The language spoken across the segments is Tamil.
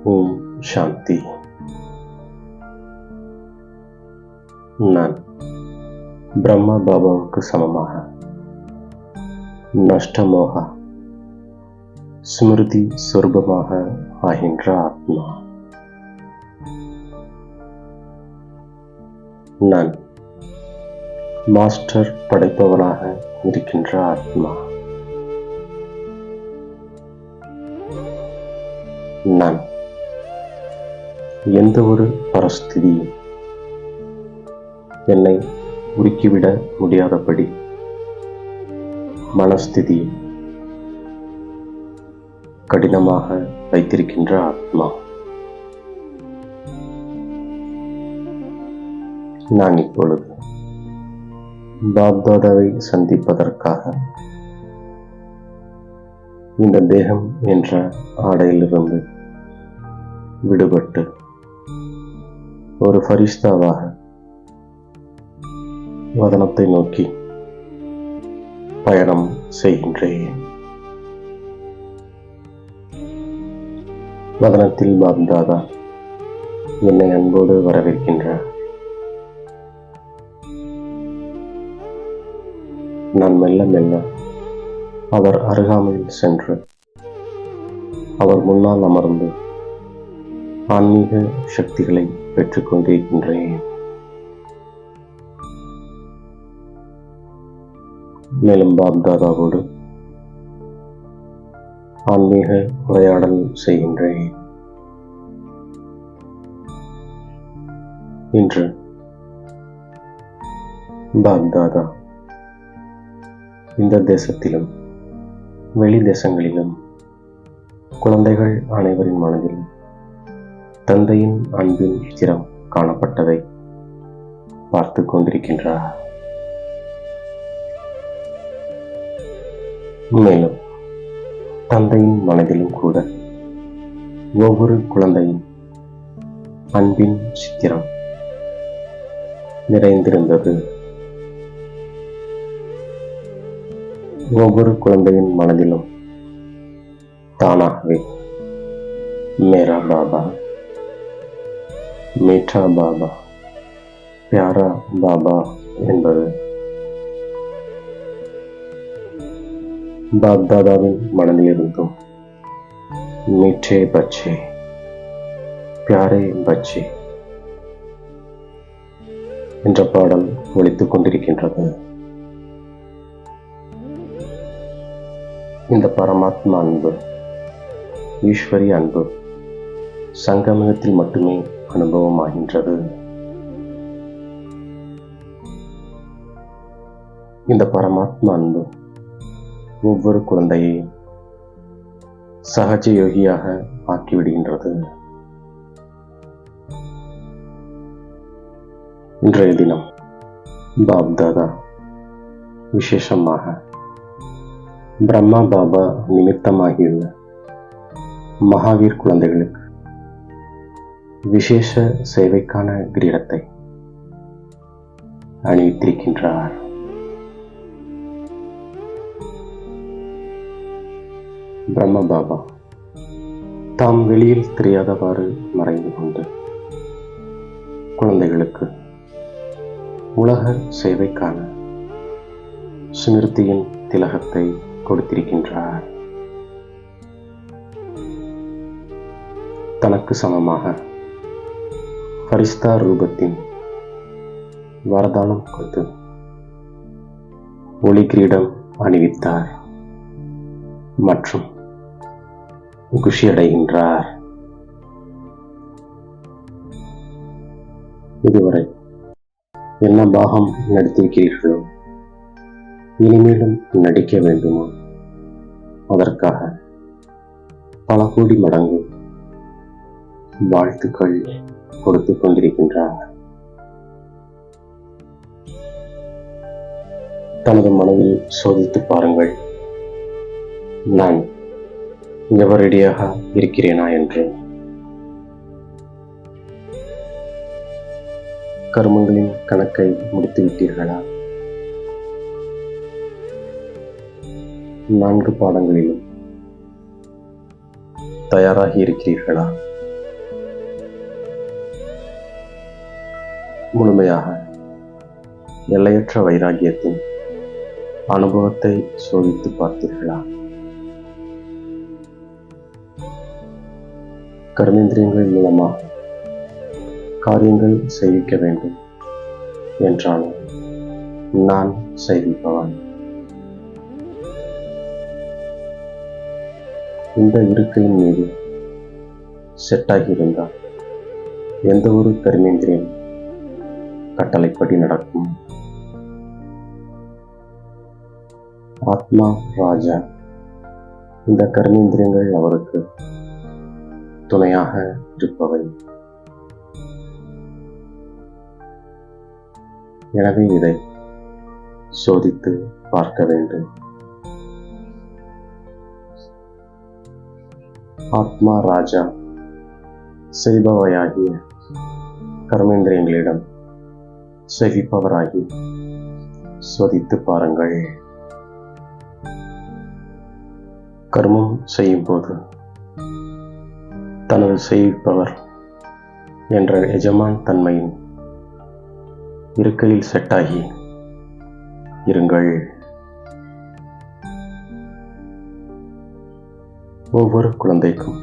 ஓம் சாந்தி. நான் பிரம்மா பாபாவுக்கு சமமாக நஷ்டமோக ஸ்மிருதி சொரூபமாக ஆகின்ற ஆத்மா. நான் மாஸ்டர் படைப்பவனாக இருக்கின்ற ஆத்மா. நான் எந்த ஒரு பரஸ்திதியும் என்னை உருக்கிவிட முடியாதபடி மனஸ்திதி கடினமாக வைத்திருக்கின்ற ஆத்மா. நான் இப்பொழுது பாப்தாதாவை சந்திப்பதற்காக இந்த தேகம் என்ற ஆடையிலிருந்து விடுபட்டு ஒரு ஃபரிஷ்தாவாக வதனத்தை நோக்கி பயணம் செய்கின்றேன். வதனத்தில் பாப்தாதா என்னை அன்போடு வரவேற்கின்றார். நான் மெல்ல மெல்ல அவர் அருகாமையில் சென்று அவர் முன்னால் அமர்ந்து ஆன்மீக சக்திகளை பெற்றுக்கொண்டிருக்கின்றேன். மேலும் பாப்தாதாவோடு ஆன்மீக உரையாடல் செய்கின்றேன். இன்று பாப்தாதா இந்த தேசத்திலும் வெளி தேசங்களிலும் குழந்தைகள் அனைவரின் மனதிலும் தந்தையின் அன்பின் சித்திரம் காணப்பட்டதை பார்த்து கொண்டிருக்கின்றார். மேலும் தந்தையின் மனதிலும் கூட ஒவ்வொரு குழந்தையின் அன்பின் சித்திரம் நிறைந்திருந்தது. ஒவ்வொரு குழந்தையின் மனதிலும் தானாகவே மேரா பாபா, மீட்டா பாபா, பியாரா பாபா என்பது பாப்தாதாவின் மனதிலிருந்தும் மீட்டே பச்சே, பியாரே பச்சே என்ற பாடல் ஒலித்துக் கொண்டிருக்கின்றது. இந்த பரமாத்மா அன்பு, ஈஸ்வரிய அன்பு சங்கமத்தில் மட்டுமே அனுபவமாகின்றது. இந்த பரமாத்மா அன்பு ஒவ்வொரு குழந்தையையும் சகஜ யோகியாக ஆக்கிவிடுகின்றது. இன்றைய தினம் பாப்தாதா விசேஷமாக பிரம்மா பாபா நிமித்தமாகியுள்ள மகாவீர் குழந்தைகளுக்கு விசேஷ சேவைக்கான கிரீடத்தை அணிவித்திருக்கின்றார். பிரம்ம பாபா தாம் வெளியில் தெரியாதவாறு மறைந்து கொண்டு குழந்தைகளுக்கு உலக சேவைக்கான ஸ்மிருதியின் திலகத்தை கொடுத்திருக்கின்றார். தனக்கு சமமாக ஃபரிஸ்தா ரூபத்தின் வரதானம் கொடுத்து ஒளி கிரீடம் அணிவித்தார் மற்றும் குஷியடைகின்றார். இதுவரை என்ன பாகம் நடித்திருக்கிறீர்களோ இனிமேலும் நடிக்க வேண்டுமா, அதற்காக பல கோடி மடங்கு வாழ்த்துக்கள் கொடுத்து கொண்டிருக்கின்றார். தனது மனதில் சோதித்து பாருங்கள், நான் எவரடியாக இருக்கிறேனா என்று. கர்மங்களின் கணக்கை முடித்து விட்டீர்களா? 4 பாடங்களிலும் தயாராகி இருக்கிறீர்களா? முழுமையாக எல்லையற்ற வைராகியத்தின் அனுபவத்தை சோதித்து பார்த்தீர்களா? கர்மேந்திரியங்கள் மூலமாக காரியங்கள் செய்விக்க வேண்டும் என்றாலும் நான் செய்விப்பவன். இந்த இருக்கையின் மீது செட்டாகியிருந்தால் எந்த ஒரு கர்மேந்திரியம் கட்டளைப்படி நடக்கும். ஆத்மா ராஜா. இந்த கர்மேந்திரியங்கள் அவருக்கு துணையாக இருப்பவை. எனவே இதை சோதித்து பார்க்க வேண்டும். ஆத்மா ராஜா செய்பவையாகிய கர்மேந்திரியங்களிடம் செவிப்பவராகி சோதித்து பாருங்கள். கர்மம் செய்யும் போது தனது செய்விப்பவர் என்ற எஜமான் தன்மையின் இருக்கையில் செட்டாகி இருங்கள். ஒவ்வொரு குழந்தைக்கும்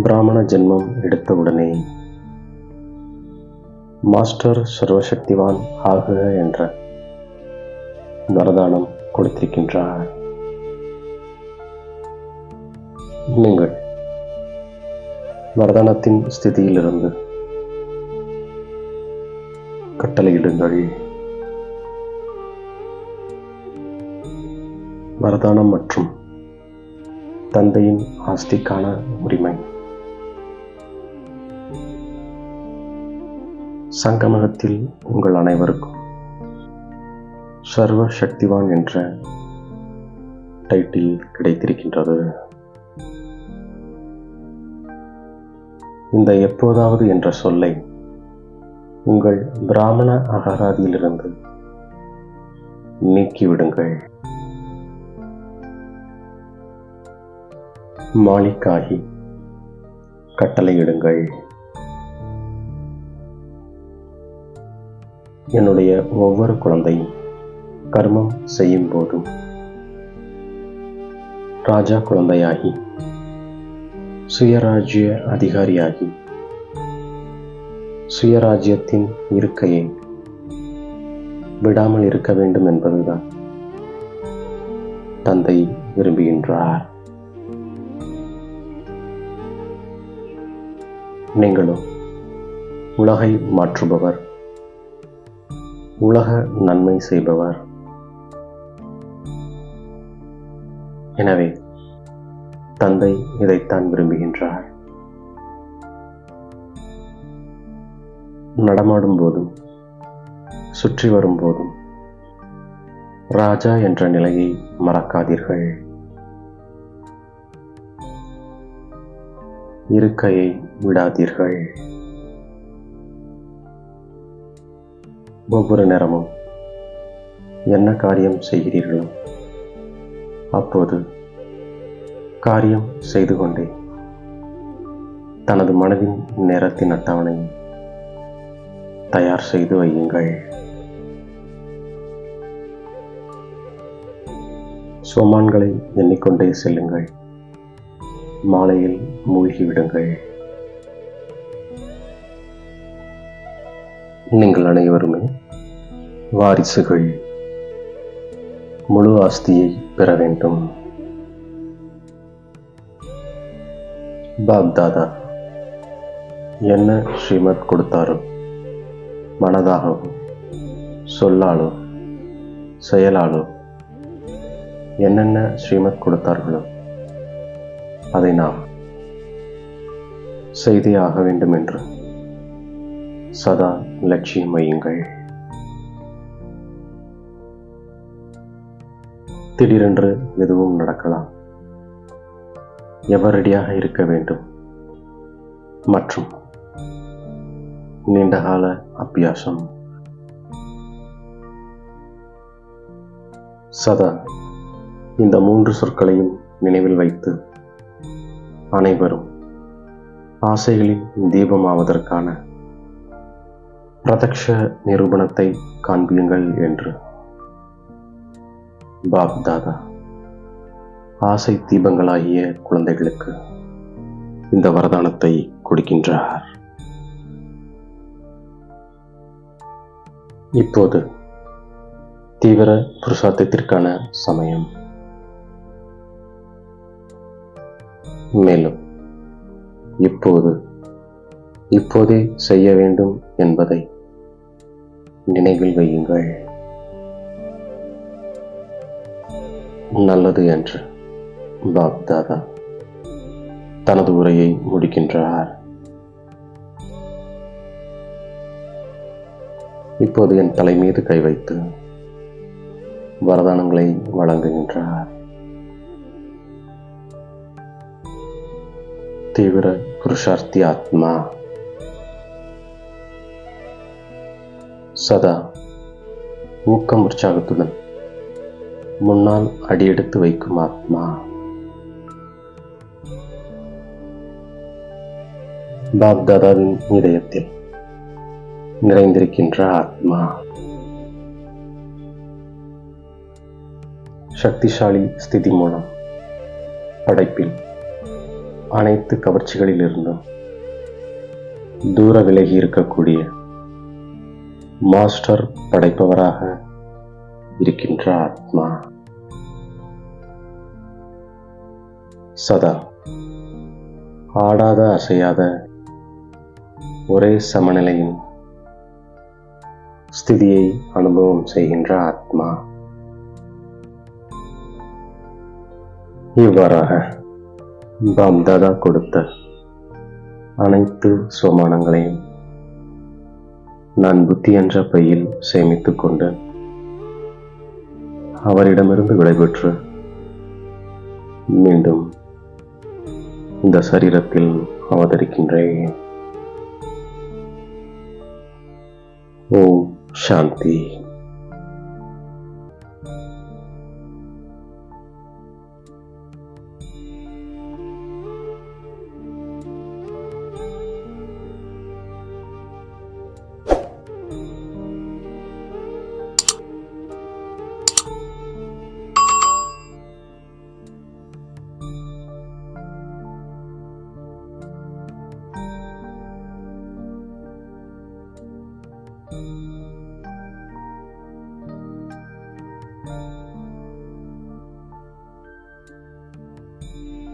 பிராமண ஜென்மம் எடுத்தவுடனே மாஸ்டர் சர்வசக்திவான் ஆகுக என்ற வரதானம் கொடுத்திருக்கின்றார். நீங்கள் வரதானத்தின் ஸ்திதியிலிருந்து கட்டளையிடுங்கள். வரதானம் மற்றும் தந்தையின் ஆஸ்திக்கான உரிமை. சங்கமகத்தில் உங்கள் அனைவருக்கும் சர்வ சக்திவான் என்ற டைட்டில் கிடைத்திருக்கின்றது. இந்த எப்போதாவது என்ற சொல்லை உங்கள் பிராமண அகராதியிலிருந்து நீக்கிவிடுங்கள். மாலிக்காகி கட்டளையிடுங்கள். என்னுடைய ஒவ்வொரு குழந்தையும் கர்மம் செய்யும் போதும் ராஜா குழந்தையாகி சுயராஜ்ய அதிகாரியாகி சுயராஜ்யத்தின் இருக்கையை விடாமல் இருக்க வேண்டும் என்பதுதான் தந்தை விரும்புகின்றார். நீங்களும் உலகை மாற்றுபவர், உலக நன்மை செய்பவர். எனவே தந்தை இதைத்தான் விரும்புகின்றார். நடமாடும் போதும் சுற்றி வரும் போதும் ராஜா என்ற நிலையை மறக்காதீர்கள். இருக்கையை விடாதீர்கள். ஒவ்வொரு நேரமும் என்ன காரியம் செய்கிறீர்களோ அப்போது காரியம் செய்து கொண்டே தனது மனதின் நேரத்தின் அட்டவணையை தயார் செய்து வையுங்கள். சோமான்களை எண்ணிக்கொண்டே செல்லுங்கள். மாலையில் மூழ்கிவிடுங்கள். நீங்கள் அனைவருமே வாரிசுகள். முழு ஆஸ்தியை பெற வேண்டும். பாப்தாதா என்ன ஸ்ரீமத் கொடுத்தாரோ மனதாகவோ சொல்லாலோ செயலாலோ என்னென்ன ஸ்ரீமத் கொடுத்தார்களோ அதை நாம் செய்தே ஆக வேண்டும் என்று சதா லட்சியம் வையுங்கள். திடீரென்று எதுவும் நடக்கலாம். எவரடியாக இருக்க வேண்டும் மற்றும் நீண்டகால அபியாசம். சதா இந்த 3 சொற்களையும் நினைவில் வைத்து அனைவரும் ஆசைகளின் தீபமாவதற்கான பிரதக்ஷ நிரூபணத்தை காண்பியுங்கள் என்று பாப் தாதா ஆசை தீபங்களாகிய குழந்தைகளுக்கு இந்த வரதானத்தை கொடுக்கின்றார். இப்போது தீவிர புருஷார்த்தத்திற்கான சமயம். மேலும் இப்போதே செய்ய வேண்டும் என்பதை நினைவில் வையுங்கள். நல்லது என்று பாப் தாதா தனது உரையை முடிக்கின்றார். இப்போது என் தலை மீது கை வைத்து வரதானங்களை வழங்குகின்றார். தீவிர புருஷார்த்தி ஆத்மா, சதா ஊக்கம் உற்சாகத்துடன் முன்னால் அடியெடுத்து வைக்கும் ஆத்மா. பாப் தாதாவின் இதயத்தில் நிறைந்திருக்கின்ற ஆத்மா. சக்திசாலி ஸ்திதி மூலம் படைப்பில் அனைத்து கவர்ச்சிகளிலிருந்தும் தூர விலகி இருக்கக்கூடிய மாஸ்டர் படைப்பவராக இருக்கின்ற ஆத்மா. சதா ஆடாத அசையாத ஒரே சமநிலையின் ஸ்திதியை அனுபவம் செய்கின்ற ஆத்மா. இவ்வாறாக பாப் தாதா கொடுத்த அனைத்து சோமானங்களையும் நான் புத்தி என்ற பையில் சேமித்துக் கொண்டு அவரிடமிருந்து விடைபெற்று மீண்டும் இந்த சரீரத்தில் அவதரிக்கின்றேன். ஓம் சாந்தி.